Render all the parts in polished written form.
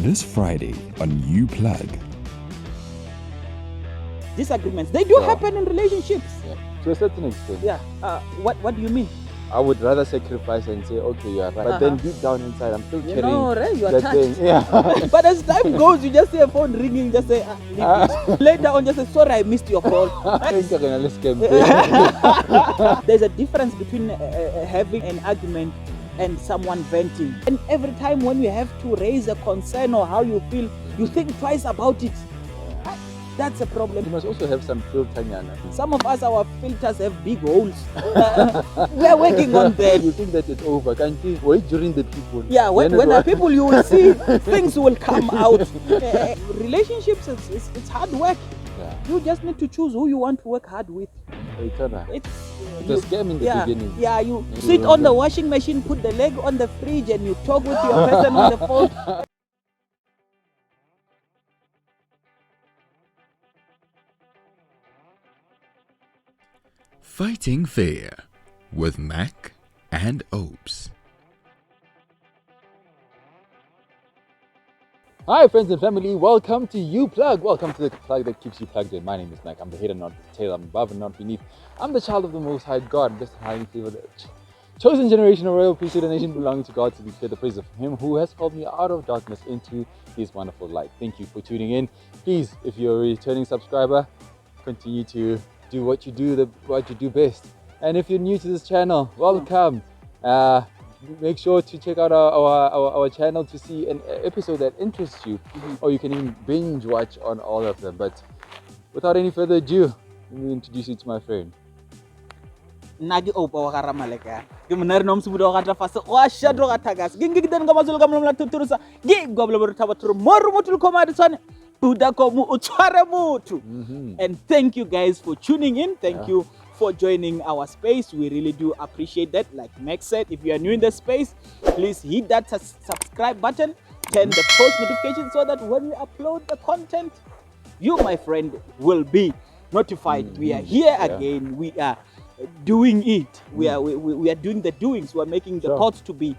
This Friday on You Plug. Disagreements, they do happen in relationships. Yeah. To a certain extent. Yeah. What do you mean? I would rather sacrifice and say, okay, you are right. But then deep down inside, I'm still carrying Right? You are that touched. thing. Yeah. But as time goes, you just see a phone ringing, just say, leave it. Later on, just say, sorry, I missed your call. There's a difference between having an argument and someone venting. And every time when you have to raise a concern or how you feel, you think twice about it. That's a problem. You must also have some filter. Some of us, our filters have big holes. We're working on that. You think that it's over. Can't you wait during the people? Yeah, when there are people, you will see things will come out. Relationships, it's hard work. Yeah. You just need to choose who you want to work hard with. It's you, a scam in the beginning. Yeah, you sit on the washing machine, put the leg on the fridge, and you talk with your person on the phone. Fighting Fair with Mac and Opes. Hi friends and family, welcome to You Plug. Welcome to the plug that keeps you plugged in. My name is Mac. I'm the head and not the tail. I'm above and not beneath. I'm the child of the Most High God, blessed and highly favored, chosen generation of royal priesthood, a nation belonging to God, to declare the praise of Him who has called me out of darkness into His wonderful light. Thank you for tuning in. Please, if you're a returning subscriber, continue to do what you do best. And if you're new to this channel, welcome. Make sure to check out our channel to see an episode that interests you, or you can even binge watch on all of them. But without any further ado, let me introduce you to my friend. Nagi Opa wakara maleka. Gimana nom subudo kata fase washa do kata gas. Gingi dan kamazul kamlam la tuturusa. Gi goblo baru tabatur moru mutul komadison. Buda komu utware mutu. And thank you guys for tuning in. Thank you for joining our space. We really do appreciate that. Like Max said, if you are new in the space, please hit that subscribe button, turn the post notification so that when we upload the content, you, my friend, will be notified. We are here again. We are doing it. We are doing the doings. We are making the thoughts to be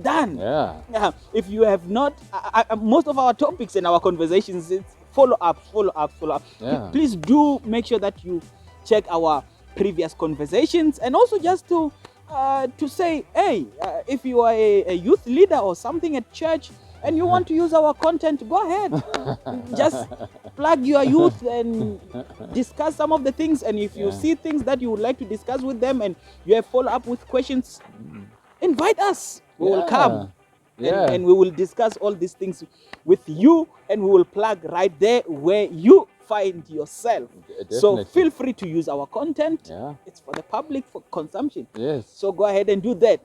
done. If you have not, most of our topics and our conversations, it's follow up. Please do make sure that you check our previous conversations, and also just to say, hey, if you are a youth leader or something at church and you want to use our content, go ahead. Just plug your youth and discuss some of the things. And if you see things that you would like to discuss with them and you have follow up with questions, invite us. We will come and we will discuss all these things with you, and we will plug right there where you find yourself. Definitely. So feel free to use our content. It's for the public, for consumption. So go ahead and do that.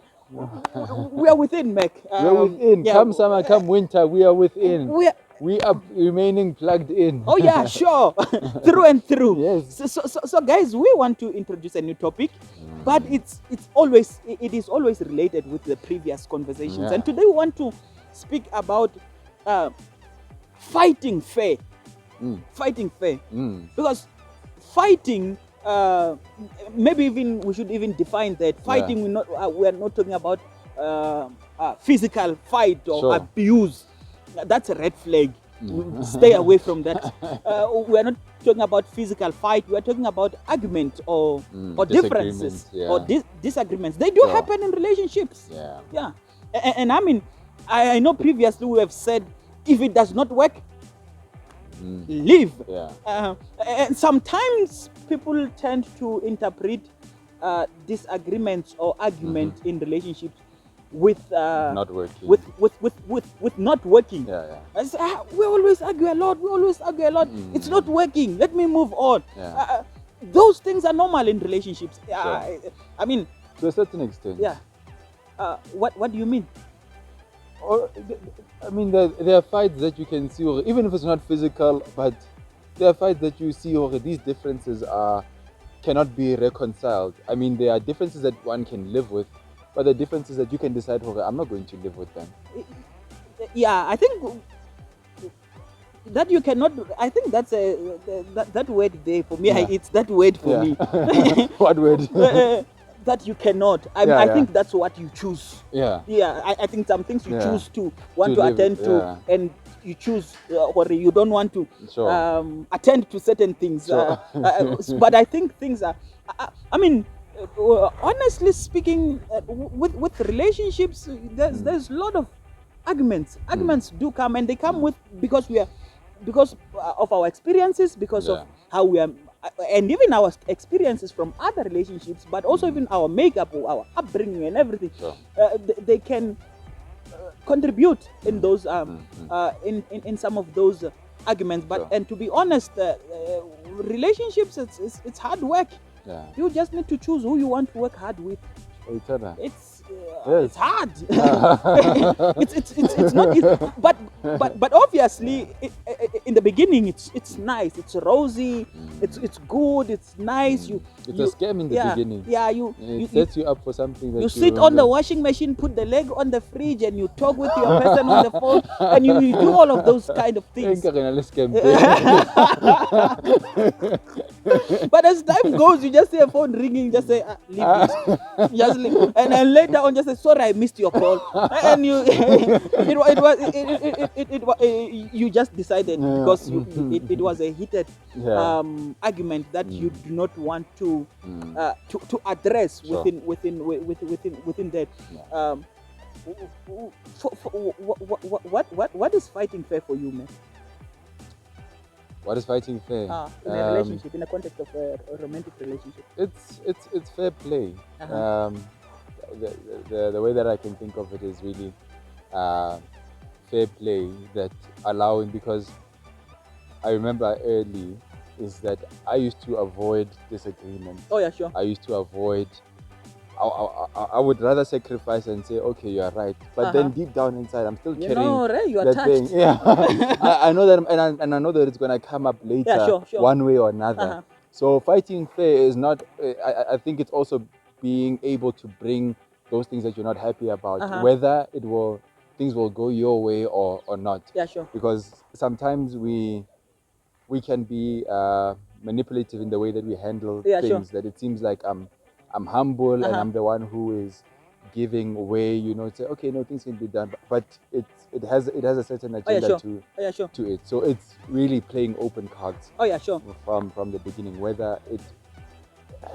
We are within, Mac. We are within. Come summer, come winter, we are within. We are remaining plugged in. Oh yeah, sure. Through and through. Yes. So guys, we want to introduce a new topic, but it is always related with the previous conversations. And today we want to speak about fighting fair. Fighting fair. Because fighting, maybe even we should even define that fighting. We are not talking about physical fight or abuse. That's a red flag. Stay away from that. We are not talking about physical fight. We are talking about argument or differences or disagreements. They do happen in relationships. And I mean, I know previously we have said, if it does not work, leave. And sometimes people tend to interpret disagreements or argument in relationships with not working. With not working. I say, we always argue a lot. It's not working. Let me move on. Those things are normal in relationships. I mean, to a certain extent. What do you mean? I mean, there are fights that you can see, or even if it's not physical, but there are fights that you see, or these differences cannot be reconciled. I mean, there are differences that one can live with, but the differences that you can decide, okay, I'm not going to live with them. I think that you cannot. I think that's that word there for me. It's that word for me. What word? that you cannot. I Yeah, yeah. think that's what you choose. Yeah. Yeah, I think some things you Yeah. choose to want To to live, attend to, yeah. and you choose or you don't want to Sure. attend to certain things. Sure. But I think things are. I mean, honestly speaking, with relationships, there's a lot of arguments. Arguments do come, and they come with because of our experiences, because Yeah. of how we are, and even our experiences from other relationships, but also even our makeup or our upbringing and everything. Sure. They can contribute in those in some of those arguments. But Sure. and to be honest, relationships, it's hard work. Yeah. You just need to choose who you want to work hard with. Each other. It's Yes. it's hard. it's not easy. But obviously in the beginning it's nice, it's rosy, it's good, it's nice. It's a scam in the beginning. Yeah, It sets you up for something that you sit on the don't- washing machine, put the leg on the fridge, and you talk with your person on the phone, and you do all of those kind of things. Enka re na le scam. But as time goes, you just see a phone ringing, just say, leave it. Just leave. And then later on, just say, sorry, I missed your call. And you, you just decided because it was a heated Yeah. argument that you do not want to address Sure. within that. Yeah. What is fighting fair for you, man? What is fighting fair? In a relationship, in the context of a romantic relationship. It's fair play. Uh-huh. The way that I can think of it is really fair play, that allowing, because I remember early is that I used to avoid disagreement. Oh yeah, sure. I used to avoid. I would rather sacrifice and say, okay, you are right, but then deep down inside, I'm still You carrying know, Ray, you are that touched. thing. Yeah, I know that, and I know that it's gonna come up later, Yeah, sure. one way or another. Uh-huh. So fighting fair is not. I think it's also being able to bring those things that you're not happy about, Uh-huh. whether things will go your way or not. Yeah, sure. Because sometimes we can be manipulative in the way that we handle Yeah, sure. things. That it seems like I'm humble and Uh-huh. I'm the one who is giving way. Say, okay, no, things can be done, but it has a certain Oh yeah, agenda sure. Oh yeah, sure. to it. So it's really playing open cards Oh yeah, sure. from the beginning, whether it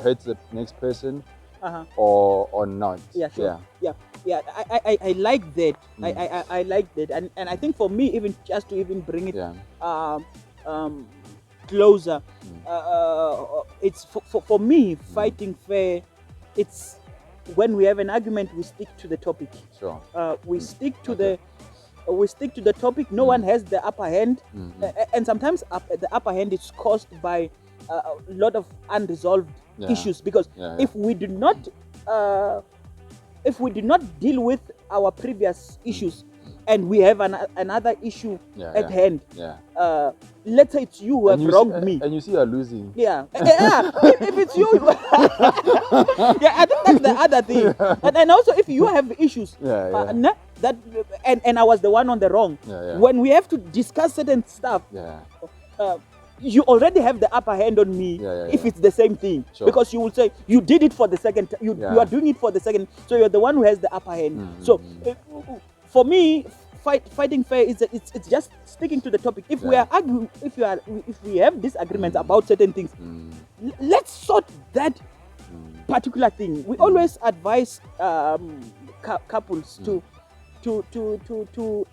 hurts the next person Uh-huh. or not. Yeah, sure. Yeah. I like that. I like that, and I think for me, even just to even bring it Yeah. closer, it's for me, fighting fair. It's when we have an argument, we stick to the topic. Sure. We stick to Okay. the topic. No one has the upper hand, Mhm. and sometimes the upper hand is caused by a lot of unresolved Yeah. issues, because Yeah, if we did not deal with our previous issues, and we have another issue Yeah, at yeah. hand, Yeah. let's say it's you who have And you wronged see, me. and you see you're losing. Yeah, if it's you, yeah, I think that's the other thing. And also, if you have issues, Yeah, yeah. that and I was the one on the wrong. Yeah, yeah. When we have to discuss certain stuff, Yeah. you already have the upper hand on me. Yeah, yeah, if yeah. it's the same thing, Sure. because you will say you did it for the second time. You Yeah. are doing it for the second, so you're the one who has the upper hand. Mhm. So for me, fighting fair is it's just sticking to the topic. If we Yeah. are arguing, if we have disagreements about certain things, let's sort that particular thing. We always advise couples to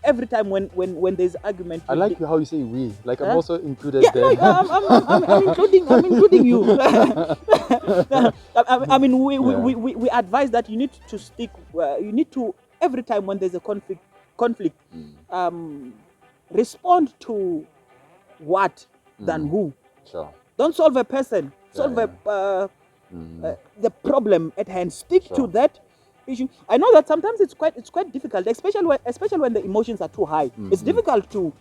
every time when there's argument. I like how you say we. Like I'm Huh? also included Yeah, there. no, I'm including you. I mean, we advise that you need to stick. You need to, every time when there's a conflict, respond to what than who. Sure. Don't solve a person. Solve Yeah, the problem at hand. Stick to Sure. that issue. I know that sometimes it's quite difficult, especially when the emotions are too high. It's difficult to.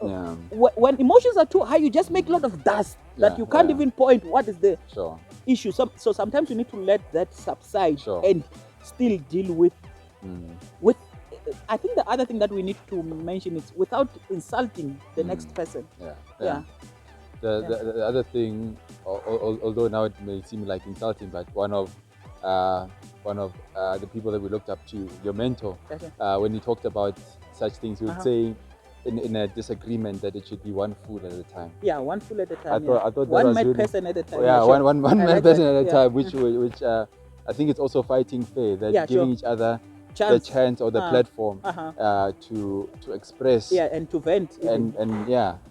Yeah. When emotions are too high, you just make a lot of dust that Yeah, you can't yeah. even point what is the Sure. issue. So sometimes you need to let that subside Sure. and still deal with. Mm. I think the other thing that we need to mention is without insulting the next person. Yeah. Yeah. The other thing, although now it may seem like insulting, but one of one of the people that we looked up to, your mentor, Okay. when he talked about such things, he would Uh-huh. say in a disagreement that it should be one food at a time. Yeah, one fool at a time. I thought that one was mad really- person at a time. Yeah, sure. one I man like person that. at a Yeah. time, which I think it's also fighting fair, that Yeah, giving sure. each other Chance. the chance or the platform Uh-huh. to express Yeah, and to vent. even.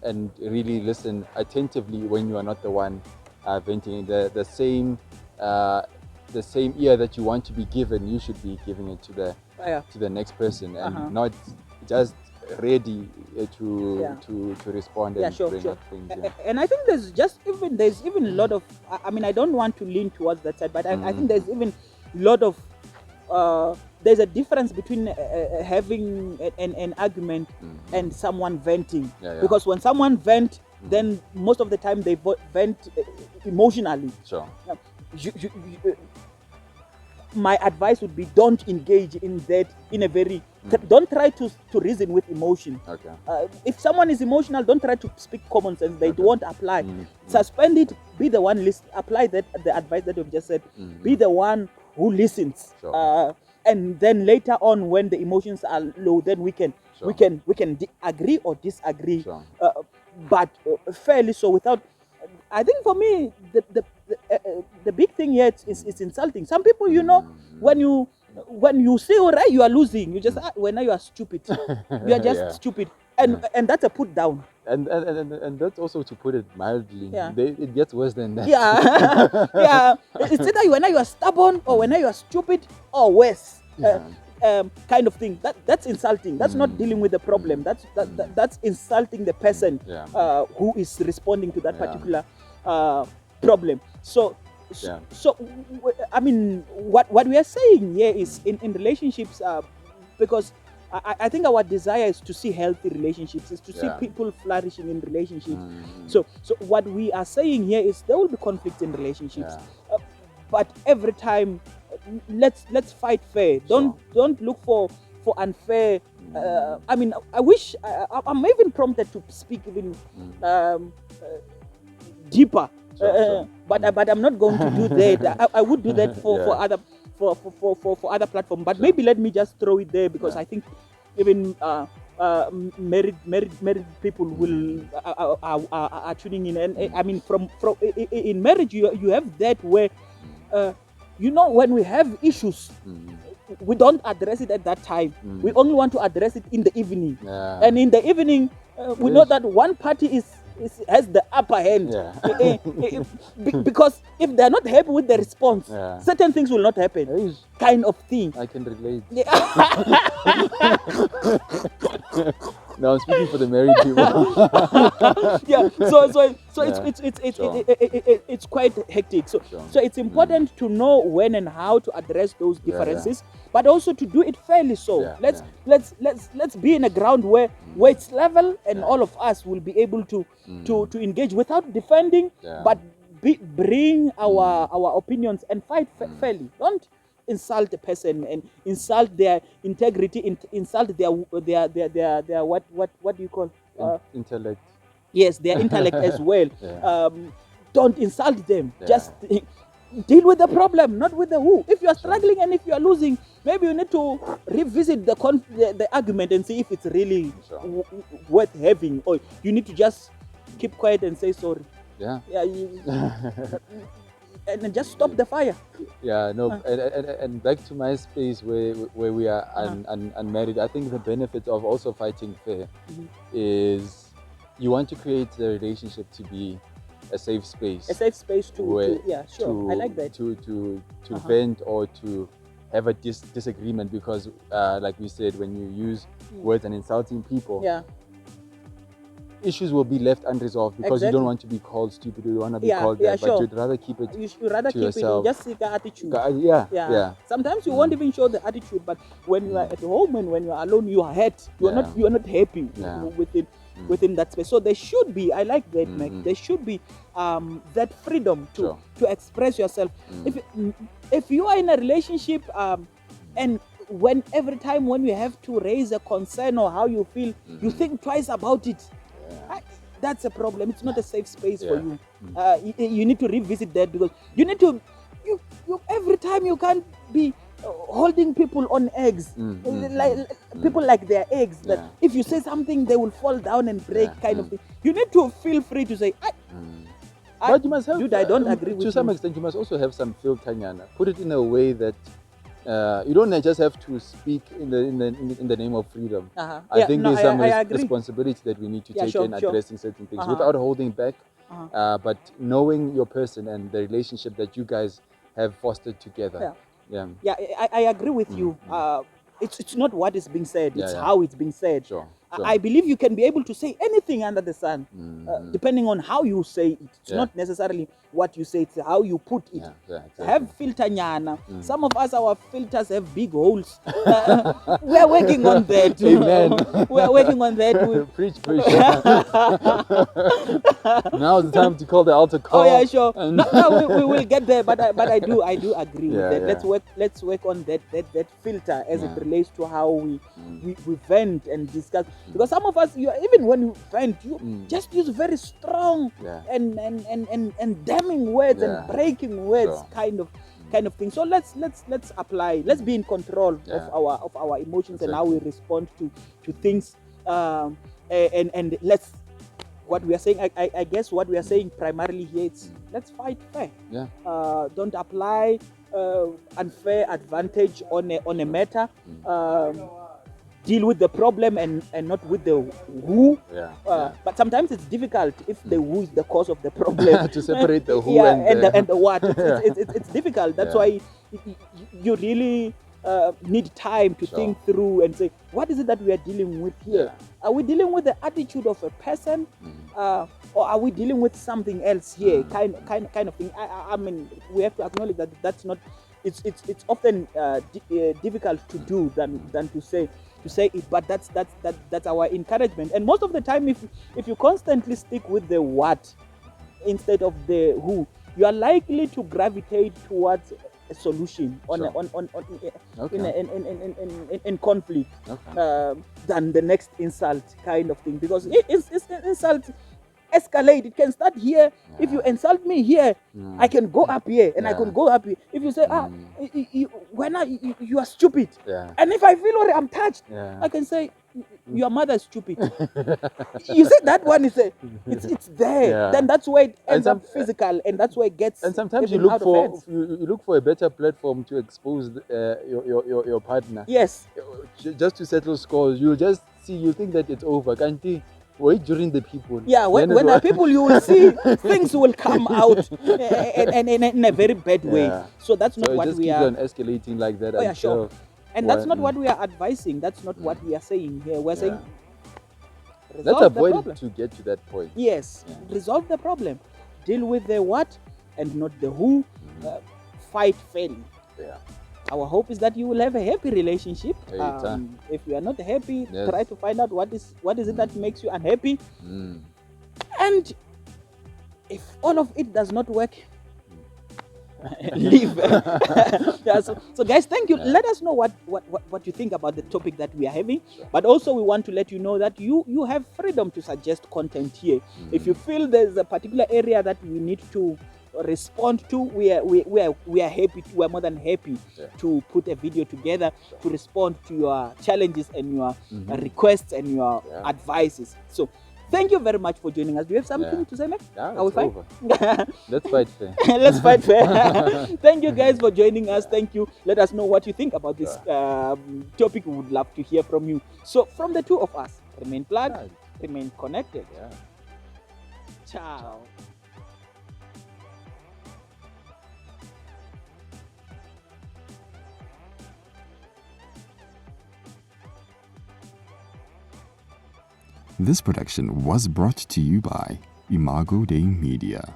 and really listen attentively when you are not the one venting. The same ear that you want to be given, you should be giving it Yeah. to the next person, and Uh-huh. not just ready to Yeah. to respond Yeah, and sure, bring sure. up things. And I think there's even a lot of. I mean, I don't want to lean towards that side, but I think there's even a lot of. There's a difference between having an argument and someone venting. Yeah, yeah. Because when someone vent, then most of the time they vent emotionally. Sure. My advice would be, don't engage in that in a very. Don't try to reason with emotion. Okay. If someone is emotional, don't try to speak common sense. They Okay. won't apply. Suspend it. Be the one apply the advice that you've just said. Be the one who listens. Sure. And then later on, when the emotions are low, then we can Sure. agree or disagree. Sure. But fairly so, without. I think for me, the big thing here is insulting. Some people, when you say, all right, you are losing. You just when you are stupid. You are just Yeah. stupid, and that's a put down. And that's also, to put it mildly, Yeah. It gets worse than that. Yeah, yeah. It's either when you are stubborn, or when you are stupid, or worse. Kind of thing. That's insulting. That's not dealing with the problem. That's insulting the person Yeah. who is responding to that Yeah. particular problem. So Yeah. I mean, what we are saying here is in relationships, because I think our desire is to see healthy relationships, is to see Yeah. people flourishing in relationships. So what we are saying here is there will be conflict in relationships, but every time, let's fight fair. Don't look for unfair. I mean, I wish I'm even prompted to speak even deeper. Sure. But I'm not going to do that. I would do that for Yeah. for other platforms. But maybe let me just throw it there, because I think even married people will are tuning in. And I mean, from in marriage, you have that where when we have issues, we don't address it at that time. We only want to address it in the evening. Yeah. And in the evening, we know that one party has the upper hand. Yeah. Because if they're not happy with the response, Yeah. certain things will not happen. Eish, Kind of thing. I can relate. Yeah. No, I'm speaking for the married people. Yeah. So Yeah. it's quite hectic. So Sure. so it's important to know when and how to address those differences, but also to do it fairly. So Yeah, let's be in a ground where it's level, and all of us will be able to engage without defending, Yeah. but bring our opinions and fight fairly. Don't insult a person and insult their integrity, insult their what do you call Intellect. yes, their intellect as well. Yeah. Don't insult them. Yeah. Just deal with the problem, not with the who. If you are struggling and if you are losing, maybe you need to revisit the argument and see if it's really Sure. worth having, or you need to just keep quiet and say sorry. Yeah. Yeah, and just stop the fire. Yeah, no, and back to my space where we are unmarried. I think the benefit of also fighting fair is you want to create the relationship to be a safe space. A safe space where- yeah, sure. I like that. To vent or to have a disagreement, because like we said, when you use words and insulting people, Yeah. issues will be left unresolved because you Exactly. don't want to be called stupid, you don't want to be Yeah, called yeah, that, sure. but you'd rather keep it You should rather to keep yourself. it. Just seek an attitude. Yeah. Yeah. Sometimes you won't even show the attitude, but when you are at home and when you are alone, you are hurt. You are Yeah. not happy Yeah. within that space. So there should be. I like that, Mac. There should be that freedom Sure. to express yourself. If you are in a relationship and when every time when you have to raise a concern or how you feel, you think twice about it. That's a problem. It's not a safe space for Yeah. you. You need to revisit that, because you need to every time you can't be holding people on eggs, people like their eggs. That Yeah. if you say something, they will fall down and break, Yeah. kind of thing. You need to feel free to say, But you must have, dude, I don't agree with to some you. extent, you must also have some filter, Nyana. Put it in a way that you don't just have to speak in the name of freedom. Uh-huh. I Yeah, think no, there's some I agree. responsibility that we need to Yeah, take sure, in sure. addressing certain things Uh-huh. without holding back, Uh-huh. but knowing your person and the relationship that you guys have fostered together. Yeah. Yeah, I agree with you. It's not what is being said, Yeah, it's yeah. how it's being said. Sure. I believe you can be able to say anything under the sun, depending on how you say it. It's Yeah. not necessarily what you say, it's how you put it. Yeah, exactly. Have filter nyana. Some of us, our filters have big holes. We're working on that. Amen. We're working on that. Preach. Now it's time to call the altar call. Oh yeah, sure. And- No, we will get there, but I do agree with Yeah, that. yeah. Let's work on that filter as Yeah. it relates to how we vent and discuss. Because some of us, even when you vent, you just use very strong Yeah. and damning words Yeah. and breaking words, Sure. kind of thing. So let's apply. Let's be in control Yeah. of our emotions and how Exactly. we respond to things. And let's. What we are saying, I guess what we are saying primarily here, it's let's fight fair. Yeah. Don't apply unfair advantage on a matter. Deal with the problem and not with the who. Yeah. But sometimes it's difficult if the who is the cause of the problem. To separate the who Yeah, and the what. It's difficult. That's Yeah. why you really need time to Sure. think through and say, what is it that we are dealing with here? Yeah. Are we dealing with the attitude of a person, or are we dealing with something else here? Kind of thing. I mean, we have to acknowledge that that's not. It's often difficult to do than to say it, but that's our encouragement. And most of the time, if you constantly stick with the what instead of the who, you are likely to gravitate towards a solution Sure. in conflict Okay. than the next insult, kind of thing. Because it's insult escalate. It can start here. If you insult me here, I can go up here and I Yeah. can go up here. If you say, you are stupid, Yeah. and if I feel already I'm touched, Yeah. I can say, your mother is stupid. You see, that one is it's there. Yeah. Then that's where it And ends up physical, and that's where it gets. And sometimes you even look out of for hands. you look for a better platform to expose your partner. Yes. Just to settle scores. You just see, you think that it's over. Can't you wait during the people? Yeah, when Then there are it- people, you will see things will come out and in a very bad way. Yeah. So that's So not it what just we keeps are. on escalating like that Oh, yeah, until sure. And that's Well, not what we are advising. That's not what we are saying here. We're saying let's resolve the avoid problem. it to get to that point. Yes, Yeah. resolve the problem. Deal with the what and not the who. Fight fairly. Yeah. Our hope is that you will have a happy relationship. Hey, If you are not happy, Yes. try to find out what is it that makes you unhappy. Mm. And if all of it does not work, leave. Yeah, so guys, thank you. Let us know what you think about the topic that we are having. Sure. But also we want to let you know that you have freedom to suggest content here. If you feel there's a particular area that we need to respond to, we are happy. We are more than happy to put a video together to respond to your challenges and your requests and your advices. So thank you very much for joining us. Do you have something to say, Mac? Yeah, Are we it's fine? over. Let's fight fair. Let's fight fair. Thank you guys for joining us. Thank you. Let us know what you think about this topic. We would love to hear from you. So from the two of us, remain plugged, remain connected. Yeah. Ciao. This production was brought to you by Imago Dei Media.